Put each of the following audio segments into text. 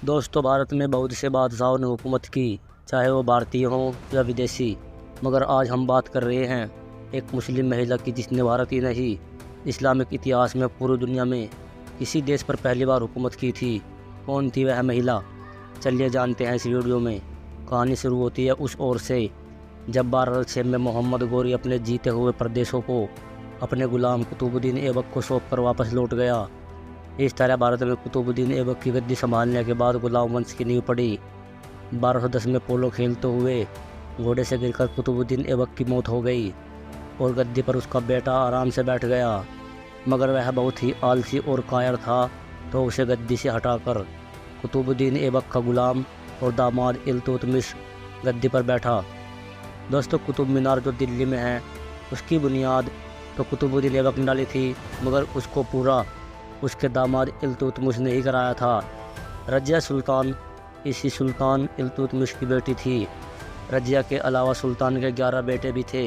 दोस्तों, भारत में बहुत से बादशाहों ने हुकूमत की, चाहे वो भारतीय हों या विदेशी। मगर आज हम बात कर रहे हैं एक मुस्लिम महिला की जिसने भारत ही नहीं, इस्लामिक इतिहास में पूरी दुनिया में किसी देश पर पहली बार हुकूमत की थी। कौन थी वह महिला? चलिए जानते हैं इस वीडियो में। कहानी शुरू होती है उस ओर से, जब 1206 में मोहम्मद गोरी अपने जीते हुए प्रदेशों को अपने गुलाम कुतुबुद्दीन ऐबक को सौंप कर वापस लौट गया। इस तरह भारत में कुतुबुद्दीन ऐबक की गद्दी संभालने के बाद गुलाम वंश की नींव पड़ी। 1210 में पोलो खेलते हुए घोड़े से गिरकर कुतुबुद्दीन ऐबक की मौत हो गई और गद्दी पर उसका बेटा आराम से बैठ गया। मगर वह बहुत ही आलसी और कायर था, तो उसे गद्दी से हटाकर कुतुबुद्दीन ऐबक का गुलाम और दामाद इल्तुतमिश गद्दी पर बैठा। दोस्तों, कुतुब मीनार जो दिल्ली में है, उसकी बुनियाद तो कुतुबुद्दीन ऐबक ने डाली थी, मगर उसको पूरा उसके दामाद इल्तुतमिश ने ही कराया था। रजिया सुल्तान इसी सुल्तान इल्तुतमिश की बेटी थी। रजिया के अलावा सुल्तान के 11 बेटे भी थे,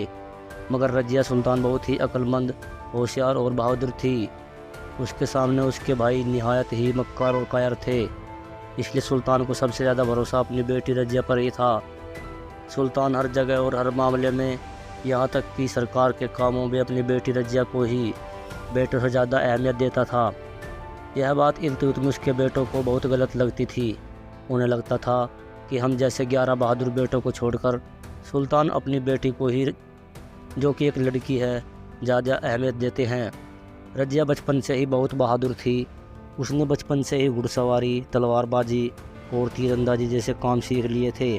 मगर रजिया सुल्तान बहुत ही अक्लमंद, होशियार और बहादुर थी। उसके सामने उसके भाई निहायत ही मक्कार और कायर थे, इसलिए सुल्तान को सबसे ज़्यादा भरोसा अपनी बेटी रजिया पर ही था। सुल्तान हर जगह और हर मामले में, यहाँ तक कि सरकार के कामों में अपनी बेटी रजिया को ही बेटों से ज़्यादा अहमियत देता था। यह बात इल्तुतमिश के बेटों को बहुत गलत लगती थी। उन्हें लगता था कि हम जैसे 11 बहादुर बेटों को छोड़कर सुल्तान अपनी बेटी को ही, जो कि एक लड़की है, ज़्यादा अहमियत देते हैं। रजिया बचपन से ही बहुत बहादुर थी। उसने बचपन से ही घुड़सवारी, तलवारबाजी और तीरंदाजी जैसे काम सीख लिए थे।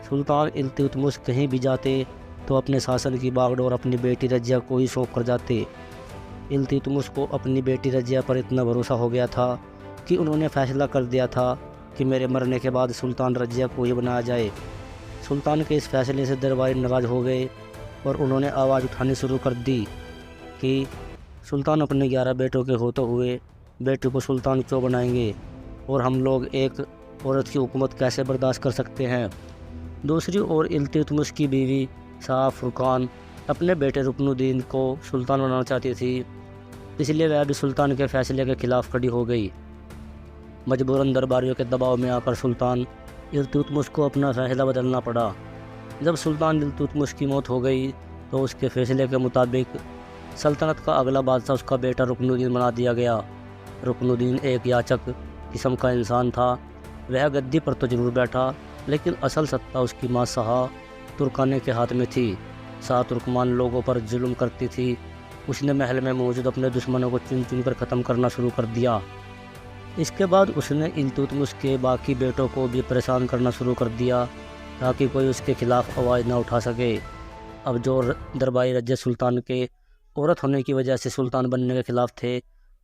सुल्तान इल्तुतमिश कहीं भी जाते तो अपने शासन की बागडोर अपनी बेटी रजिया को ही सौंप कर जाते। इल्तुतमिश को अपनी बेटी रजिया पर इतना भरोसा हो गया था कि उन्होंने फैसला कर दिया था कि मेरे मरने के बाद सुल्तान रजिया को ही बनाया जाए। सुल्तान के इस फैसले से दरबारी नाराज़ हो गए और उन्होंने आवाज़ उठानी शुरू कर दी कि सुल्तान अपने 11 बेटों के होते हुए बेटी को सुल्तान क्यों बनाएंगे, और हम लोग एक औरत की हुकूमत कैसे बर्दाश्त कर सकते हैं। दूसरी ओर इल्तुतमिश की बीवी शाह फुरकान अपने बेटे रुकनुद्दीन को सुल्तान बनाना चाहती थी, इसलिए वह भी सुल्तान के फैसले के खिलाफ खड़ी हो गई। मजबूरन दरबारियों के दबाव में आकर सुल्तान इल्तुतमिश को अपना फैसला बदलना पड़ा। जब सुल्तान इल्तुतमिश की मौत हो गई तो उसके फैसले के मुताबिक सल्तनत का अगला बादशाह उसका बेटा रुकनुद्दीन बना दिया गया। रुकनुद्दीन एक याचक किस्म का इंसान था। वह गद्दी पर तो जरूर बैठा, लेकिन असल सत्ता उसकी मां शाह तुर्काने के हाथ में थी। शाह तुर्कमान लोगों पर जुल्म करती थी। उसने महल में मौजूद अपने दुश्मनों को चुन चुन कर ख़त्म करना शुरू कर दिया। इसके बाद उसने इल्तुतमिश के बाकी बेटों को भी परेशान करना शुरू कर दिया, ताकि कोई उसके खिलाफ आवाज़ ना उठा सके। अब जो दरबारी रजिया सुल्तान के औरत होने की वजह से सुल्तान बनने के खिलाफ थे,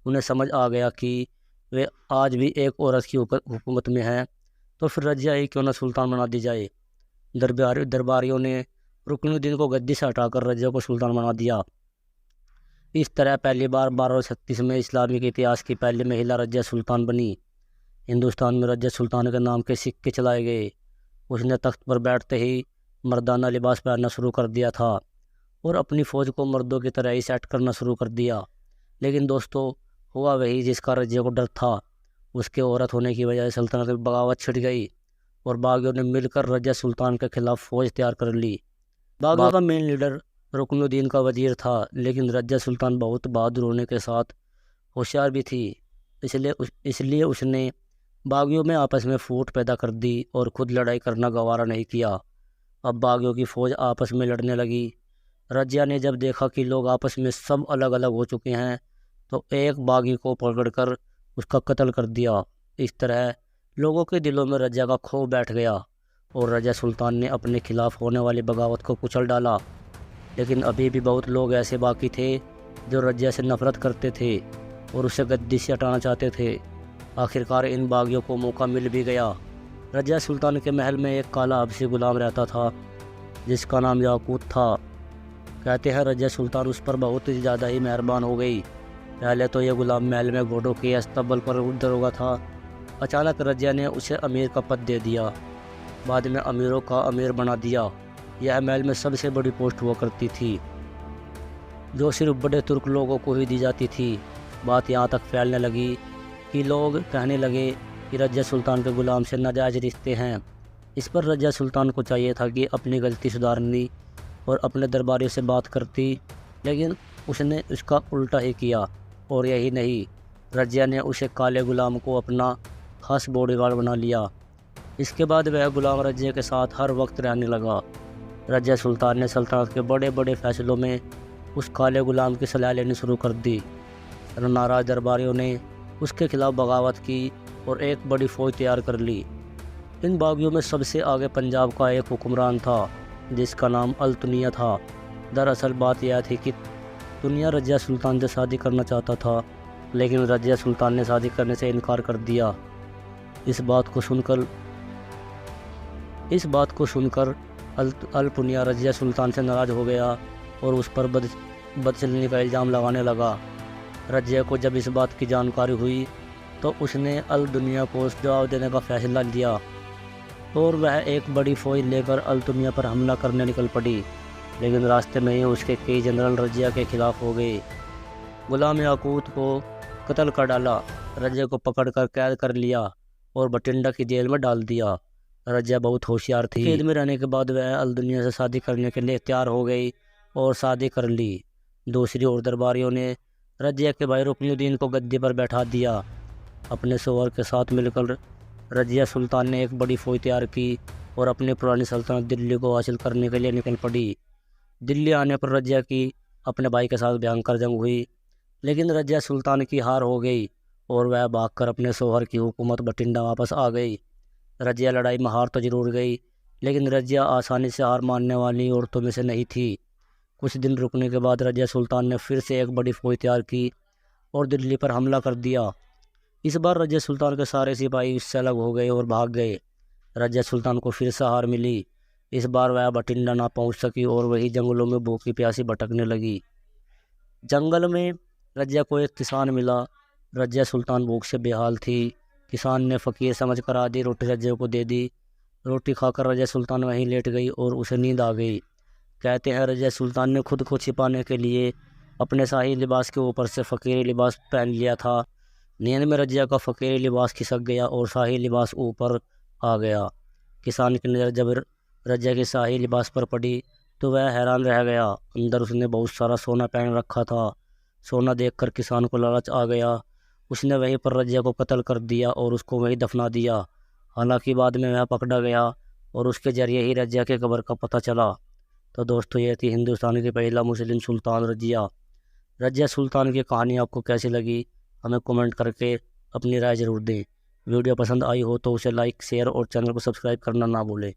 उन्हें समझ आ गया कि वे आज भी एक औरत की हुकूमत में हैं, तो फिर रजिया ही क्यों ना सुल्तान बना दी जाए। दरबारियों ने रुकनुद्दीन को गद्दी से हटाकर रजिया को सुल्तान बना दिया। इस तरह पहली बार 1236 में इस्लामिक इतिहास की पहली महिला रजिया सुल्तान बनी। हिंदुस्तान में रजिया सुल्तान के नाम के सिक्के चलाए गए। उसने तख्त पर बैठते ही मर्दाना लिबास पहनना शुरू कर दिया था और अपनी फ़ौज को मर्दों की तरह ही सेट करना शुरू कर दिया। लेकिन दोस्तों, हुआ वही जिसका रजिया को डर था। उसके औरत होने की वजह से सल्तनत में बगावत छिड़ गई और बागियों ने मिलकर रजिया सुल्तान के खिलाफ फ़ौज तैयार कर ली। बागियों का मेन लीडर रुकनुद्दीन का वजीर था, लेकिन रजिया सुल्तान बहुत बहादुर होने के साथ होशियार भी थी, इसलिए उसने बागियों में आपस में फूट पैदा कर दी और खुद लड़ाई करना गवारा नहीं किया। अब बागियों की फ़ौज आपस में लड़ने लगी। रजिया ने जब देखा कि लोग आपस में सब अलग अलग हो चुके हैं, तो एक बागी को पकड़कर उसका कत्ल कर दिया। इस तरह लोगों के दिलों में रजिया का खौफ बैठ गया और रजिया सुल्तान ने अपने खिलाफ होने वाली बगावत को कुचल डाला। लेकिन अभी भी बहुत लोग ऐसे बाकी थे जो रजिया से नफरत करते थे और उसे गद्दी से हटाना चाहते थे। आखिरकार इन बागियों को मौका मिल भी गया। रजिया सुल्तान के महल में एक काला हबशी गुलाम रहता था, जिसका नाम याकूत था। कहते हैं रजिया सुल्तान उस पर बहुत ही ज़्यादा ही मेहरबान हो गई। पहले तो यह गुलाम महल में घोड़ों के अस्तबल पर दरोगा था। अचानक रजिया ने उसे अमीर का पद दे दिया। बाद में अमीरों का अमीर बना दिया। यह महल में सबसे बड़ी पोस्ट हुआ करती थी, जो सिर्फ बड़े तुर्क लोगों को ही दी जाती थी। बात यहाँ तक फैलने लगी कि लोग कहने लगे कि रजिया सुल्तान के ग़ुलाम से नाजायज़ रिश्ते हैं। इस पर रजिया सुल्तान को चाहिए था कि अपनी गलती सुधारनी और अपने दरबारियों से बात करती, लेकिन उसने उसका उल्टा ही किया। और यही नहीं, रजिया ने उसे काले ग़ुलाम को अपना खास बॉडीगार्ड बना लिया। इसके बाद वह ग़ुलाम रजिया के साथ हर वक्त रहने लगा। रजिया सुल्तान ने सल्तनत के बड़े बड़े फैसलों में उस काले ग़ुलाम की सलाह लेनी शुरू कर दी। नाराज़ दरबारियों ने उसके खिलाफ बगावत की और एक बड़ी फ़ौज तैयार कर ली। इन बागियों में सबसे आगे पंजाब का एक हुक्मरान था जिसका नाम अल-तुनिया था। दरअसल बात यह थी कि तुनिया रजिया सुल्तान से शादी करना चाहता था, लेकिन रजिया सुल्तान ने शादी करने से इनकार कर दिया। इस बात को सुनकर अल-तुनिया रजिया सुल्तान से नाराज़ हो गया और उस पर बदचलनी का इल्ज़ाम लगाने लगा। रजिया को जब इस बात की जानकारी हुई तो उसने अल-दुनिया को जवाब देने का फ़ैसला लिया और वह एक बड़ी फ़ौज लेकर अल-दुनिया पर हमला करने निकल पड़ी। लेकिन रास्ते में ही उसके कई जनरल रजिया के खिलाफ हो गए। ग़ुलाम याकूत को कत्ल कर डाला, रजिया को पकड़कर कैद कर लिया और बठिंडा की जेल में डाल दिया। रजिया बहुत होशियार थी। कैद में रहने के बाद वह अल-दुनिया से शादी करने के लिए तैयार हो गई और शादी कर ली। दूसरी ओर दरबारियों ने रजिया के भाई रुकनुद्दीन को गद्दी पर बैठा दिया। अपने शोहर के साथ मिलकर रजिया सुल्तान ने एक बड़ी फ़ौज तैयार की और अपनी पुरानी सल्तनत दिल्ली को हासिल करने के लिए निकल पड़ी। दिल्ली आने पर रजिया की अपने भाई के साथ भयंकर जंग हुई, लेकिन रजिया सुल्तान की हार हो गई और वह भागकर अपने शोहर की हुकूमत बठिंडा वापस आ गई। रजिया लड़ाई में हार तो जरूर गई, लेकिन रजिया आसानी से हार मानने वाली औरतों में से नहीं थी। कुछ दिन रुकने के बाद रजिया सुल्तान ने फिर से एक बड़ी फ़ौज तैयार की और दिल्ली पर हमला कर दिया। इस बार रजिया सुल्तान के सारे सिपाही उससे अलग हो गए और भाग गए। रजिया सुल्तान को फिर से हार मिली। इस बार वह बठिंडा ना पहुंच सकी और वही जंगलों में भूखी प्यासी भटकने लगी। जंगल में रजिया को एक किसान मिला। रजिया सुल्तान भूख से बेहाल थी। किसान ने फ़कीर समझकर आधी रोटी रजिया को दे दी। रोटी खाकर रजिया सुल्तान वहीं लेट गई और उसे नींद आ गई। कहते हैं रजिया सुल्तान ने खुद को छिपाने के लिए अपने शाही लिबास के ऊपर से फ़कीरी लिबास पहन लिया था। नींद में रजिया का फ़कीरी लिबास खिसक गया और शाही लिबास ऊपर आ गया। किसान की नज़र जब रजिया के शाही लिबास पर पड़ी तो वह हैरान रह गया। अंदर उसने बहुत सारा सोना पहन रखा था। सोना देखकर किसान को लालच आ गया। उसने वहीं पर रजिया को कत्ल कर दिया और उसको वहीं दफना दिया। हालांकि बाद में वह पकड़ा गया और उसके ज़रिए ही रजिया के कब्र का पता चला। तो दोस्तों, ये थी हिंदुस्तान की पहला मुस्लिम सुल्तान रजिया। रजिया सुल्तान की कहानी आपको कैसी लगी हमें कमेंट करके अपनी राय ज़रूर दें। वीडियो पसंद आई हो तो उसे लाइक, शेयर और चैनल को सब्सक्राइब करना ना भूलें।